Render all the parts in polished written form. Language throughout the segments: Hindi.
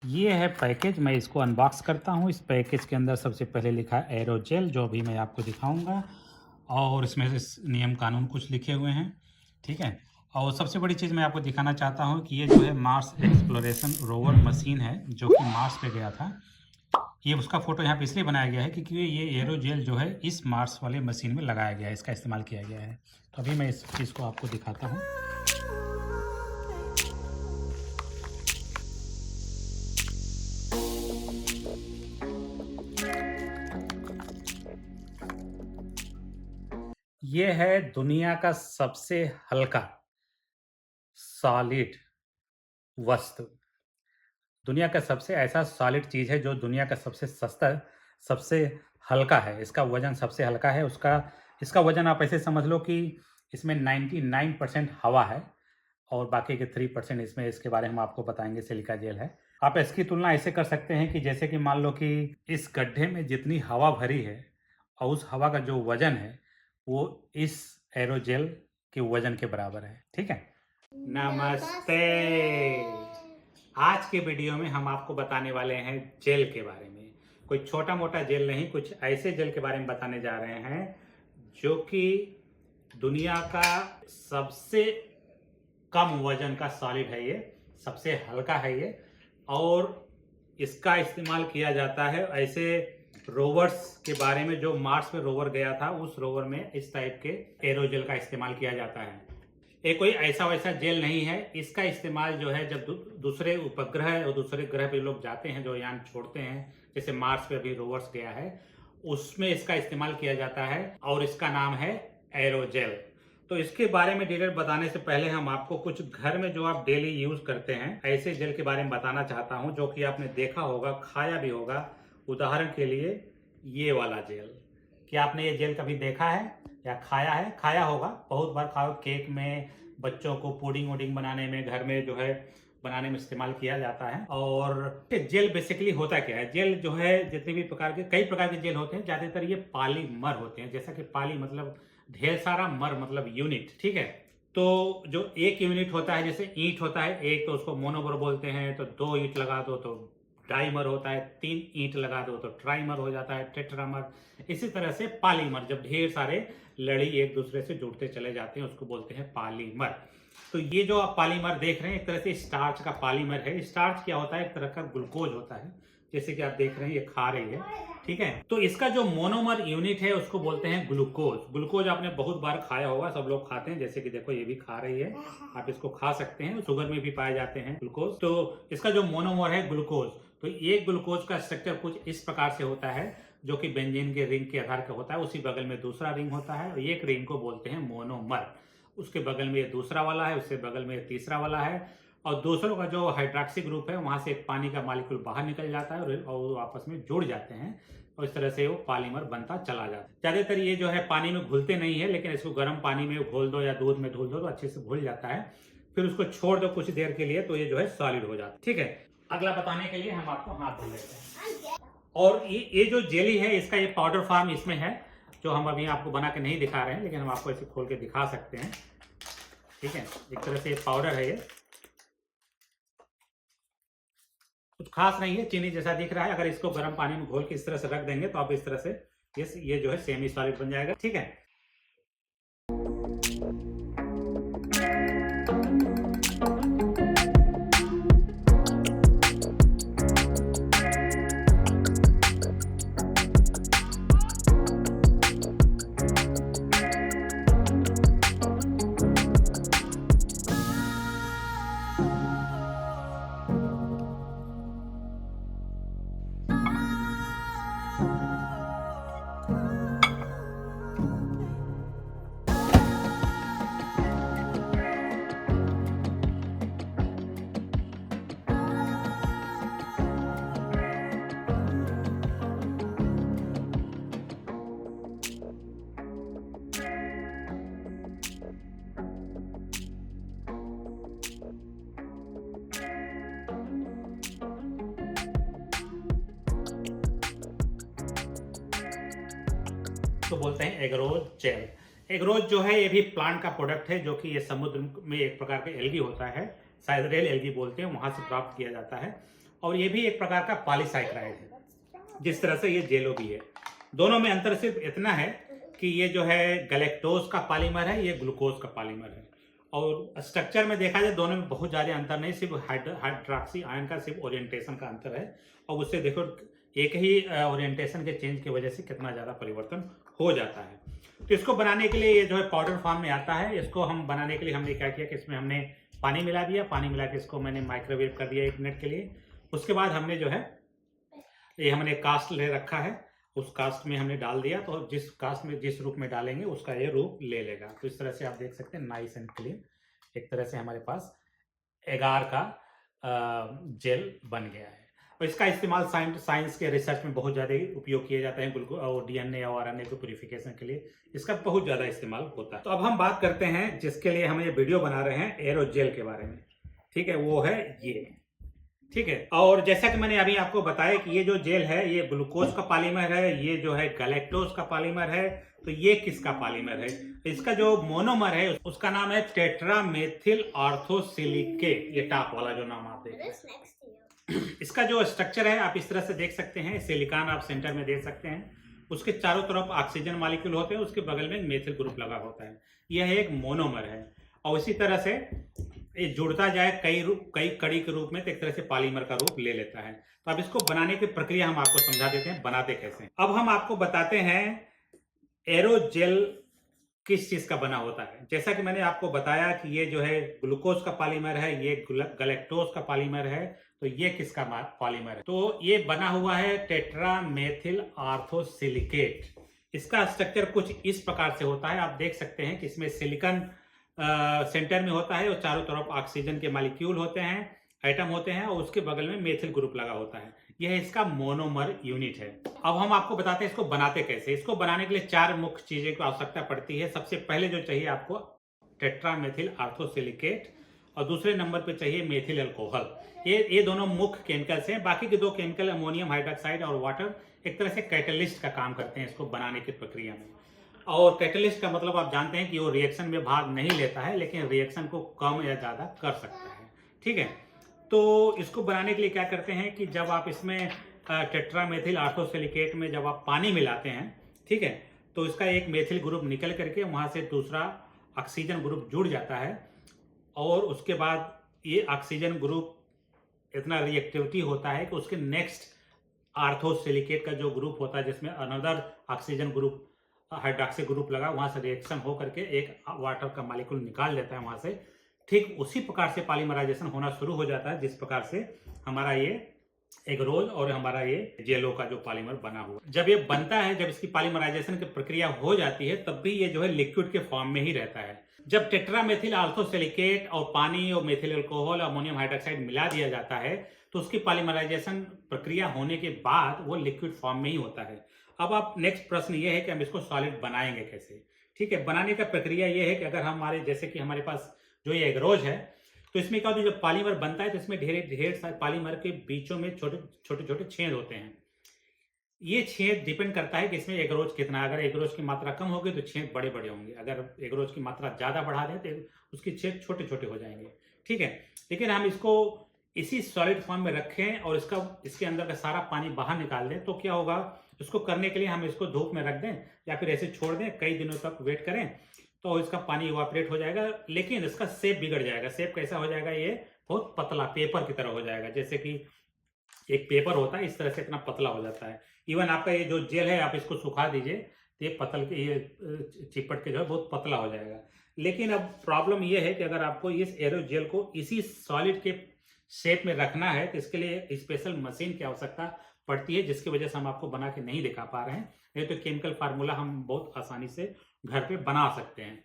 ये है पैकेज, मैं इसको अनबॉक्स करता हूँ। इस पैकेज के अंदर सबसे पहले लिखा है एरोजेल, जो अभी मैं आपको दिखाऊंगा, और इसमें से नियम कानून कुछ लिखे हुए हैं, ठीक है। और सबसे बड़ी चीज़ मैं आपको दिखाना चाहता हूँ कि ये जो है मार्स एक्सप्लोरेशन रोवर मशीन है, जो कि मार्स पे गया था। ये उसका फोटो यहाँ पे इसलिए बनाया गया है क्योंकि ये एरोजेल जो है इस मार्स वाले मशीन में लगाया गया है, इसका इस्तेमाल किया गया है। तो अभी मैं इस चीज़ को आपको दिखाता हूँ। ये है दुनिया का सबसे हल्का सॉलिड वस्तु। दुनिया का सबसे ऐसा सॉलिड चीज़ है जो दुनिया का सबसे सस्ता, सबसे हल्का है। इसका वज़न सबसे हल्का है। इसका वज़न आप ऐसे समझ लो कि इसमें 99% हवा है और बाकी के 3% इसमें, इसके बारे में हम आपको बताएँगे, सिलिका जेल है। आप इसकी तुलना ऐसे कर सकते हैं कि जैसे कि मान लो कि इस गड्ढे में जितनी हवा भरी है और उस हवा का जो वज़न है, वो इस एरोजेल के वज़न के बराबर है, ठीक है? नमस्ते। आज के वीडियो में हम आपको बताने वाले हैं जेल के बारे में। कोई छोटा मोटा जेल नहीं, कुछ ऐसे जेल के बारे में बताने जा रहे हैं जो कि दुनिया का सबसे कम वजन का सॉलिड है। ये सबसे हल्का है ये, और इसका इस्तेमाल किया जाता है ऐसे रोवर्स के बारे में। जो मार्स पे रोवर गया था, उस रोवर में इस टाइप के एरोजेल का इस्तेमाल किया जाता है। ये कोई ऐसा वैसा जेल नहीं है। इसका इस्तेमाल जो है जब दूसरे उपग्रह और दूसरे ग्रह पे लोग जाते हैं, जो यान छोड़ते हैं, जैसे मार्स पे अभी रोवर्स गया है, उसमें इसका इस्तेमाल किया जाता है और इसका नाम है एरोजेल। तो इसके बारे में डिटेल बताने से पहले हम आपको कुछ घर में जो आप डेली यूज करते हैं ऐसे जेल के बारे में बताना चाहता हूं, जो कि आपने देखा होगा, खाया भी होगा। उदाहरण के लिए ये वाला जेल। क्या आपने ये जेल कभी देखा है या खाया है? खाया होगा, बहुत बार खाओ। केक में, बच्चों को पुडिंग वुडिंग बनाने में, घर में जो है बनाने में इस्तेमाल किया जाता है। और जेल बेसिकली होता क्या है? जेल जो है, जितने भी प्रकार के, कई प्रकार के जेल होते हैं, ज्यादातर ये पॉलीमर होते हैं। जैसा कि पॉली मतलब ढेर सारा, मर मतलब यूनिट, ठीक है। तो जो एक यूनिट होता है, जैसे ईंट होता है एक, तो उसको मोनोमर बोलते हैं। तो 2 ईंट लगा दो तो डाइमर होता है, 3 ईंट लगा दो तो ट्राइमर हो जाता है, टेट्रामर। इसी तरह से पॉलीमर, जब ढेर सारे लड़ी एक दूसरे से जुड़ते चले जाते हैं, उसको बोलते हैं पॉलीमर। तो ये जो आप पॉलीमर देख रहे हैं, एक तरह से स्टार्च का पॉलीमर है। स्टार्च क्या होता है? एक तरह का ग्लूकोज होता है, जैसे कि आप देख रहे हैं ये खा रही है, ठीक है। तो इसका जो मोनोमर यूनिट है उसको बोलते हैं ग्लूकोज। ग्लूकोज आपने बहुत बार खाया होगा, सब लोग खाते हैं। जैसे कि देखो ये भी खा रही है, आप इसको खा सकते हैं। शुगर में भी पाए जाते हैं ग्लूकोज। तो इसका जो मोनोमर है ग्लूकोज, तो ये ग्लूकोज का स्ट्रक्चर कुछ इस प्रकार से होता है, जो कि बेंजीन के रिंग के आधार का होता है। उसी बगल में दूसरा रिंग होता है और एक रिंग को बोलते हैं मोनोमर। उसके बगल में ये दूसरा वाला है, उसके बगल में ये तीसरा वाला है। और दूसरों का जो हाइड्रोक्सी ग्रुप है, वहां से एक पानी का मॉलिक्यूल बाहर निकल जाता है और वो आपस में जुड़ जाते हैं, और इस तरह से वो पॉलीमर बनता चला जाता है। ज्यादातर ये जो है पानी में घुलते नहीं है, लेकिन इसको गर्म पानी में घोल दो या दूध में धुल दो तो अच्छे से घुल जाता है। फिर उसको छोड़ दो कुछ देर के लिए, तो ये जो है सॉलिड हो जाता है, ठीक है। अगला बताने के लिए हम आपको हाथ धो लेते हैं। और ये जो जेली है, इसका ये पाउडर फॉर्म इसमें है, जो हम अभी आपको बना के नहीं दिखा रहे हैं, लेकिन हम आपको इसे खोल के दिखा सकते हैं, ठीक है। एक तरह से ये पाउडर है। ये कुछ खास नहीं है, चीनी जैसा दिख रहा है। अगर इसको गर्म पानी में घोल के इस तरह से रख देंगे तो आप इस तरह से ये जो है सेमी सॉलिड बन जाएगा, ठीक है। तो बोलते हैं एगरोज जेल। एगरोज जो है ये भी प्लांट का प्रोडक्ट है, जो कि ये समुद्र में एक प्रकार के एल्गी होता है, शायद रेल एल्गी बोलते हैं, वहां से प्राप्त किया जाता है। और ये भी एक प्रकार का पॉलीसाइक्राइड है, जिस तरह से ये जेलो भी है। दोनों में अंतर सिर्फ इतना है कि ये जो है गैलेक्टोज का पॉलीमर है, ये ग्लूकोज का पॉलीमर है। और स्ट्रक्चर में देखा जाए दोनों में बहुत ज़्यादा अंतर नहीं, सिर्फ हाइड्रोक्सी आयन का सिर्फ ओरिएंटेशन का अंतर है। और उससे देखो एक ही ओरिएंटेशन के चेंज की वजह से कितना ज़्यादा परिवर्तन हो जाता है। तो इसको बनाने के लिए ये जो है पाउडर फॉर्म में आता है। इसको हम बनाने के लिए हमने क्या किया कि इसमें हमने पानी मिला दिया, पानी मिला के इसको मैंने माइक्रोवेव कर दिया 1 मिनट के लिए। उसके बाद हमने जो है ये हमने कास्ट ले रखा है, उस कास्ट में हमने डाल दिया, तो जिस कास्ट में जिस रूप में डालेंगे उसका ये रूप ले लेगा। तो इस तरह से आप देख सकते हैं नाइस एंड क्लीन एक तरह से हमारे पास एगार का जेल बन गया है। और इसका इस्तेमाल साइंस के रिसर्च में बहुत ज़्यादा उपयोग किए जाते हैं, और डीएनए और आरएनए को प्यूरिफिकेशन के लिए इसका बहुत ज़्यादा इस्तेमाल होता है। तो अब हम बात करते हैं जिसके लिए हम ये वीडियो बना रहे हैं एरोजेल के बारे में, ठीक है, वो है ये, ठीक है। और जैसा कि मैंने अभी आपको बताया कि ये जो जेल है ये ग्लूकोज का पॉलीमर है, ये जो है गैलेक्टोज का पॉलीमर है। तो ये किसका पॉलीमर है? इसका जो मोनोमर है उसका नाम है टेट्रामेथिल ऑर्थोसिलिकेट, ये टॉप वाला जो नाम आप देख रहे हैं। इसका जो स्ट्रक्चर है आप इस तरह से देख सकते हैं, सिलिकॉन आप सेंटर में देख सकते हैं, उसके चारों तरफ ऑक्सीजन मॉलिक्यूल होते हैं, उसके बगल में मेथिल ग्रुप लगा होता है, यह एक मोनोमर है। और इसी तरह से ये जुड़ता जाए कई कड़ी के रूप में, तो एक तरह से पॉलीमर का रूप ले लेता है। तो अब इसको बनाने की प्रक्रिया हम आपको समझा देते हैं, बनाते कैसे। अब हम आपको बताते हैं एरोजेल किस चीज का बना होता है। जैसा कि मैंने आपको बताया कि ये जो है ग्लूकोज का पॉलीमर है, ये गैलेक्टोज का पॉलीमर है, तो ये किसका पॉलीमर है? तो ये बना हुआ है टेट्रामेथिल ऑर्थोसिलिकेट। इसका स्ट्रक्चर कुछ इस प्रकार से होता है, आप देख सकते हैं कि इसमें सिलिकॉन सेंटर में होता है और चारों तरफ ऑक्सीजन के मॉलिक्यूल होते हैं, एटम होते हैं, और उसके बगल में मेथिल ग्रुप लगा होता है। यह इसका मोनोमर यूनिट है। अब हम आपको बताते हैं इसको बनाते कैसे। इसको बनाने के लिए 4 मुख्य चीजें की आवश्यकता पड़ती है। सबसे पहले जो चाहिए आपको टेट्रामेथिल ऑर्थोसिलिकेट, और दूसरे नंबर पे चाहिए मेथिल अल्कोहल। ये दोनों मुख्य केमिकल्स हैं। बाकी के 2 केमिकल अमोनियम हाइड्रोक्साइड और वाटर एक तरह से कैटलिस्ट का काम करते हैं इसको बनाने की प्रक्रिया में। और कैटलिस्ट का मतलब आप जानते हैं कि वो रिएक्शन में भाग नहीं लेता है, लेकिन रिएक्शन को कम या ज़्यादा कर सकता है, ठीक है। तो इसको बनाने के लिए क्या करते हैं कि जब आप इसमें टेट्रामेथिल ऑर्थोसिलिकेट में जब आप पानी मिलाते हैं, ठीक है, तो इसका एक मेथिल ग्रुप निकल करके वहाँ से दूसरा ऑक्सीजन ग्रुप जुड़ जाता है, और उसके बाद ये ऑक्सीजन ग्रुप इतना रिएक्टिविटी होता है कि उसके नेक्स्ट ऑर्थोसिलिकेट का जो ग्रुप होता है जिसमें another oxygen group hydroxy group लगा, वहां से रिएक्शन हो करके एक वाटर का मॉलिक्यूल निकाल लेता है वहां से। ठीक उसी प्रकार से पॉलीमराइजेशन होना शुरू हो जाता है जिस प्रकार से हमारा ये एगरोल और हमारा ये जेलो का जो पॉलीमर बना हुआ। जब ये बनता है, जब इसकी पॉलीमराइजेशन की प्रक्रिया हो जाती है, तब भी ये जो है लिक्विड के फॉर्म में ही रहता है। जब टेट्रामेथिल ऑर्थोसिलिकेट और पानी और मेथिल अल्कोहल अमोनियम हाइड्रोक्साइड मिला दिया जाता है, तो उसकी पॉलीमराइजेशन प्रक्रिया होने के बाद वो लिक्विड फॉर्म में ही होता है। अब आप नेक्स्ट प्रश्न ये है कि हम इसको सॉलिड बनाएंगे कैसे, ठीक है। बनाने का प्रक्रिया ये है कि अगर हमारे जैसे कि हमारे पास जो ये एगरोज है, तो इसमें क्या होता है, जब पॉलीमर बनता है तो इसमें ढेर सारे पॉलीमर के बीचों में छोटे छोटे छेद होते हैं। ये छेद डिपेंड करता है कि इसमें एगरोज कितना है। अगर एगरोज की मात्रा कम होगी तो छेद बड़े बड़े होंगे, अगर एगरोज की मात्रा ज़्यादा बढ़ा दें तो उसके छेद छोटे छोटे हो जाएंगे, ठीक है। लेकिन हम इसको इसी सॉलिड फॉर्म में रखें और इसके अंदर का सारा पानी बाहर निकाल दें, तो क्या होगा, इसको करने के लिए हम इसको धूप में रख दें या फिर ऐसे छोड़ दें, कई दिनों तक वेट करें, तो इसका पानी इवापोरेट हो जाएगा, लेकिन इसका शेप बिगड़ जाएगा। शेप कैसा हो जाएगा, ये बहुत पतला पेपर की तरह हो जाएगा। जैसे कि एक पेपर होता है, इस तरह से इतना पतला हो जाता है। इवन आपका ये जो जेल है, आप इसको सुखा दीजिए तो ये चिपट के जो है बहुत पतला हो जाएगा। लेकिन अब प्रॉब्लम ये है कि अगर आपको इस एरोजेल को इसी सॉलिड के शेप में रखना है, तो इसके लिए स्पेशल मशीन की आवश्यकता पड़ती है, जिसकी वजह से हम आपको बना के नहीं दिखा पा रहे हैं। नहीं तो केमिकल फार्मूला हम बहुत आसानी से घर पे बना सकते हैं।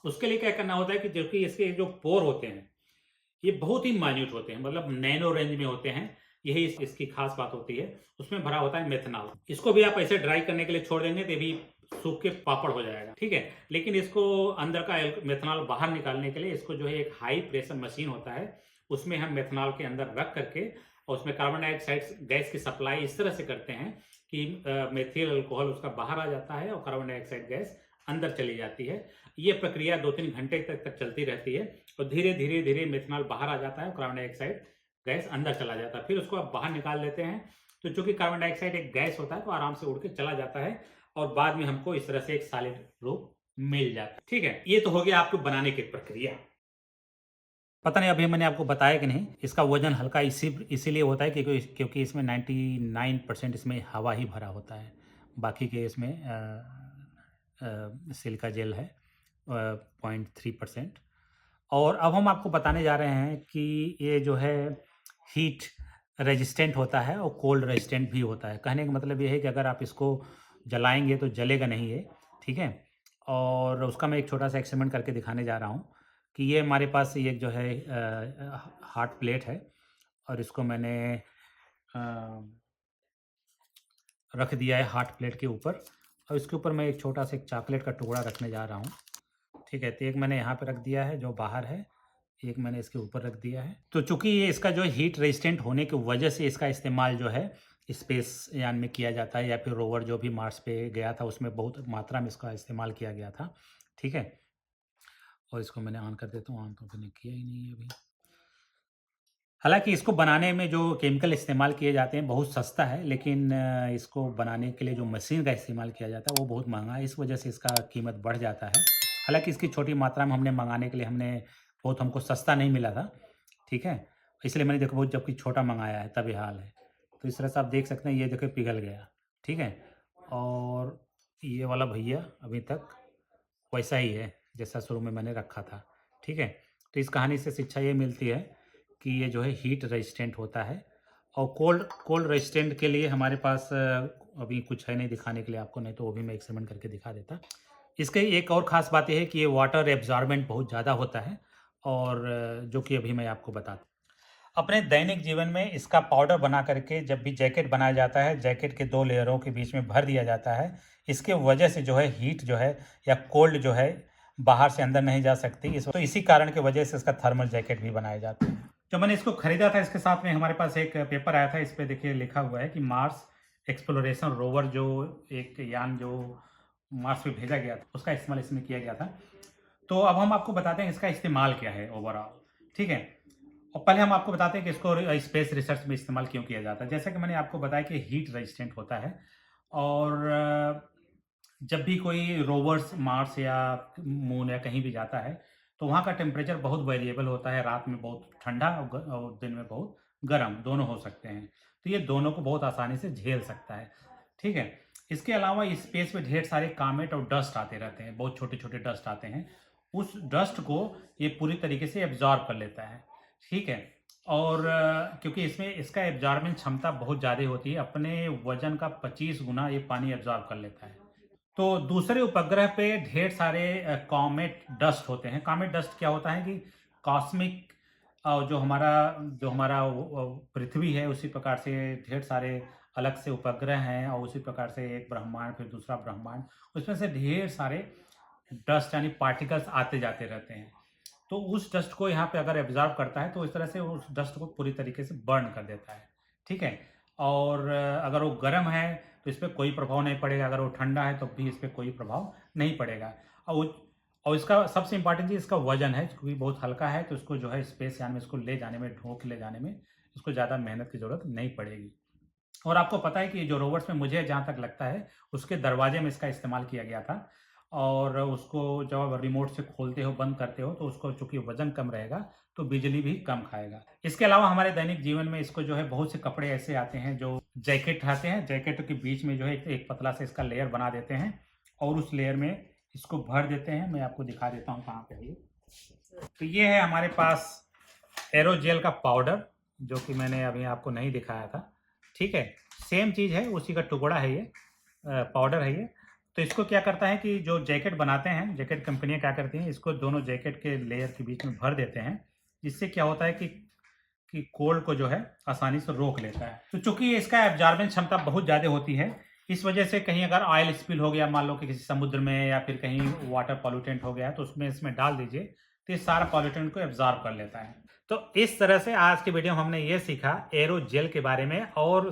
उसके लिए क्या करना होता है कि जो कि इसके जो पोर होते हैं ये बहुत ही माइन्यूट होते हैं, मतलब नैनो रेंज में होते हैं। यही इसकी खास बात होती है। उसमें भरा होता है मेथनॉल। इसको भी आप ऐसे ड्राई करने के लिए छोड़ देंगे तो भी सूख के पापड़ हो जाएगा, ठीक है। लेकिन इसको अंदर का मेथनॉल बाहर निकालने के लिए इसको जो है एक हाई प्रेशर मशीन होता है, उसमें हम मेथनॉल के अंदर रख करके और उसमें कार्बन डाइऑक्साइड गैस की सप्लाई इस तरह से करते हैं कि मेथिल अल्कोहल उसका बाहर आ जाता है और कार्बन डाइऑक्साइड गैस अंदर चली जाती है। ये प्रक्रिया 2-3 घंटे तक चलती रहती है और धीरे धीरे धीरे मेथनॉल बाहर आ जाता है और कार्बन डाइऑक्साइड गैस अंदर चला जाता है। फिर उसको आप बाहर निकाल देते हैं, तो चूंकि कार्बन डाइऑक्साइड एक गैस होता है तो आराम से उड़ के चला जाता है और बाद में हमको इस तरह से एक सॉलिड रूप मिल जाता है। ठीक है, ये तो हो गया आपको बनाने की प्रक्रिया। पता नहीं अभी मैंने आपको बताया कि नहीं, इसका वजन हल्का इसीलिए होता है क्योंकि इसमें 99% इसमें हवा ही भरा होता है। बाकी के इसमें सिलिका जेल है 0.3%। और अब हम आपको बताने जा रहे हैं कि ये जो है हीट रेजिस्टेंट होता है और कोल्ड रेजिस्टेंट भी होता है। कहने का मतलब ये है कि अगर आप इसको जलाएंगे तो जलेगा नहीं ये, ठीक है। और उसका मैं एक छोटा सा एक्सपेरिमेंट करके दिखाने जा रहा हूँ कि ये हमारे पास ये जो है हॉट प्लेट है और इसको मैंने रख दिया है हॉट प्लेट के ऊपर और इसके ऊपर मैं एक छोटा सा एक चॉकलेट का टुकड़ा रखने जा रहा हूँ, ठीक है। तो एक मैंने यहाँ पे रख दिया है जो बाहर है, एक मैंने इसके ऊपर रख दिया है। तो चूंकि ये इसका जो हीट रेजिस्टेंट होने की वजह से इसका इस्तेमाल जो है स्पेस यान में किया जाता है, या फिर रोवर जो भी मार्स पे गया था उसमें बहुत मात्रा में इसका इस्तेमाल किया गया था, ठीक है। और इसको मैंने ऑन कर देता हूँ, ऑन तो मैंने किया ही नहीं है अभी। हालांकि इसको बनाने में जो केमिकल इस्तेमाल किए जाते हैं बहुत सस्ता है, लेकिन इसको बनाने के लिए जो मशीन का इस्तेमाल किया जाता है वो बहुत महंगा है, इस वजह से इसका कीमत बढ़ जाता है। हालांकि इसकी छोटी मात्रा में हमने मंगाने के लिए बहुत हमको सस्ता नहीं मिला था, ठीक है। इसलिए मैंने देखो बहुत जबकि छोटा मंगाया है तभी हाल है। तो इस तरह से आप देख सकते हैं, ये देखो पिघल गया, ठीक है। और ये वाला भैया अभी तक वैसा ही है जैसा शुरू में मैंने रखा था, ठीक है। तो इस कहानी से शिक्षा ये मिलती है कि ये जो है हीट रेजिस्टेंट होता है। और कोल्ड रेजिस्टेंट के लिए हमारे पास अभी कुछ है नहीं दिखाने के लिए आपको, नहीं तो वो भी मैं एक्सपेरिमेंट करके दिखा देता। इसके एक और ख़ास बात ये है कि ये वाटर एब्जॉर्बेंट बहुत ज़्यादा होता है और जो कि अभी मैं आपको बताता। अपने दैनिक जीवन में इसका पाउडर बना करके जब भी जैकेट बनाया जाता है, जैकेट के 2 लेयरों के बीच में भर दिया जाता है। इसके वजह से जो है हीट जो है या कोल्ड जो है बाहर से अंदर नहीं जा सकती। तो इसी कारण की वजह से इसका थर्मल जैकेट भी बनाए जाते हैं। जब मैंने इसको खरीदा था इसके साथ में हमारे पास एक पेपर आया था, इस पे देखिए लिखा हुआ है कि मार्स एक्सप्लोरेशन रोवर जो एक यान जो मार्स पे भेजा गया था उसका इस्तेमाल इसमें किया गया था। तो अब हम आपको बताते हैं इसका इस्तेमाल क्या है ओवरऑल, ठीक है। और पहले हम आपको बताते हैं कि इसको स्पेस रिसर्च में इस्तेमाल क्यों किया जाता है। जैसा कि मैंने आपको बताया कि हीट रेजिस्टेंट होता है और जब भी कोई रोवर्स मार्स या मून या कहीं भी जाता है तो वहाँ का टेम्परेचर बहुत वेरिएबल होता है। रात में बहुत ठंडा और दिन में बहुत गर्म दोनों हो सकते हैं। तो ये दोनों को बहुत आसानी से झेल सकता है, ठीक है। इसके अलावा स्पेस में ढेर सारे कामेट और डस्ट आते रहते हैं, बहुत छोटे छोटे डस्ट आते हैं। उस डस्ट को ये पूरी तरीके से एब्जॉर्ब कर लेता है, ठीक है। और क्योंकि इसमें इसका एब्जॉर्बिंग क्षमता बहुत ज़्यादा होती है, अपने वजन का 25 गुना ये पानी एब्जॉर्ब कर लेता है। तो दूसरे उपग्रह पे ढेर सारे कॉमेट डस्ट होते हैं। कॉमेट डस्ट क्या होता है कि कॉस्मिक जो हमारा पृथ्वी है उसी प्रकार से ढेर सारे अलग से उपग्रह हैं और उसी प्रकार से एक ब्रह्मांड फिर दूसरा ब्रह्मांड, उसमें से ढेर सारे डस्ट यानी पार्टिकल्स आते जाते रहते हैं। तो उस डस्ट को यहाँ पे अगर एब्जॉर्ब करता है तो इस तरह से उस डस्ट को पूरी तरीके से बर्न कर देता है, ठीक है। और अगर वो गर्म है तो इस पर कोई प्रभाव नहीं पड़ेगा, अगर वो ठंडा है तो भी इस पर कोई प्रभाव नहीं पड़ेगा। और इसका सबसे इंपॉर्टेंट चीज़ इसका वजन है, क्योंकि बहुत हल्का है तो इसको जो है स्पेस यान में इसको ले जाने में ढो के ले जाने में इसको ज़्यादा मेहनत की ज़रूरत नहीं पड़ेगी। और आपको पता है कि जो रोवर्स में मुझे जहाँ तक लगता है उसके दरवाजे में इसका इस्तेमाल किया गया था और उसको जब आप रिमोट से खोलते हो बंद करते हो तो उसको चूंकि वजन कम रहेगा तो बिजली भी कम खाएगा। इसके अलावा हमारे दैनिक जीवन में इसको जो है बहुत से कपड़े ऐसे आते हैं जो जैकेट आते हैं, जैकेट के बीच में जो है एक पतला से इसका लेयर बना देते हैं और उस लेयर में इसको भर देते हैं। मैं आपको दिखा देता हूँ कहाँ पे है। तो ये है हमारे पास एरोजेल का पाउडर जो कि मैंने अभी आपको नहीं दिखाया था, ठीक है। सेम चीज़ है, उसी का टुकड़ा है ये, पाउडर है ये। तो इसको क्या करता है कि जो जैकेट बनाते हैं, जैकेट कंपनियां क्या करती हैं, इसको दोनों जैकेट के लेयर के बीच में भर देते हैं, जिससे क्या होता है कि कोल्ड को जो है आसानी से रोक लेता है। तो चूंकि इसका एब्जॉर्बेंस क्षमता बहुत ज़्यादा होती है, इस वजह से कहीं अगर ऑयल स्पिल हो गया मान लो कि किसी समुद्र में या फिर कहीं वाटर पॉल्यूटेंट हो गया तो इसमें डाल दीजिए तो ये सारा पॉल्यूटेंट को एब्जॉर्ब कर लेता है। तो इस तरह से आज के वीडियो में हमने ये सीखा एरो जेल के बारे में और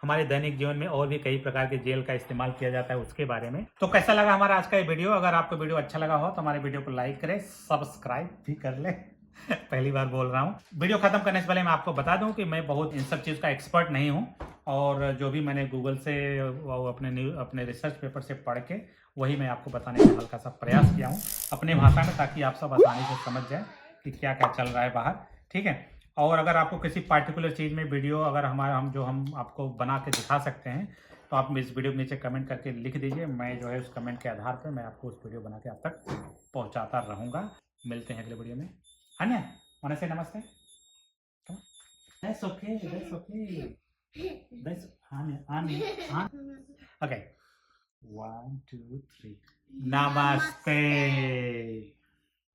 हमारे दैनिक जीवन में और भी कई प्रकार के जेल का इस्तेमाल किया जाता है उसके बारे में। तो कैसा लगा हमारा आज का ये वीडियो? अगर आपको वीडियो अच्छा लगा हो तो हमारे वीडियो को लाइक करें, सब्सक्राइब भी कर ले पहली बार बोल रहा हूँ। वीडियो खत्म करने से पहले मैं आपको बता दूं कि मैं बहुत इन सब चीज़ का एक्सपर्ट नहीं हूँ, और जो भी मैंने गूगल से वो अपने रिसर्च पेपर से पढ़ के वही मैं आपको बताने का हल्का सा प्रयास किया हूँ अपने भाषा में, ताकि आप सब आसानी से समझ जाए कि क्या क्या चल रहा है बाहर। ठीक है। और अगर आपको किसी पार्टिकुलर चीज़ में वीडियो अगर हम आपको बना के दिखा सकते हैं, तो आप इस वीडियो के नीचे कमेंट करके लिख दीजिए। मैं जो है उस कमेंट के आधार पर मैं आपको उस वीडियो बना के आप तक पहुँचाता रहूँगा। मिलते हैं अगले वीडियो में। Anya, wanna say namaste? Come on. That's okay. That's okay. That's Anya. Okay. 1, 2, 3. Namaste.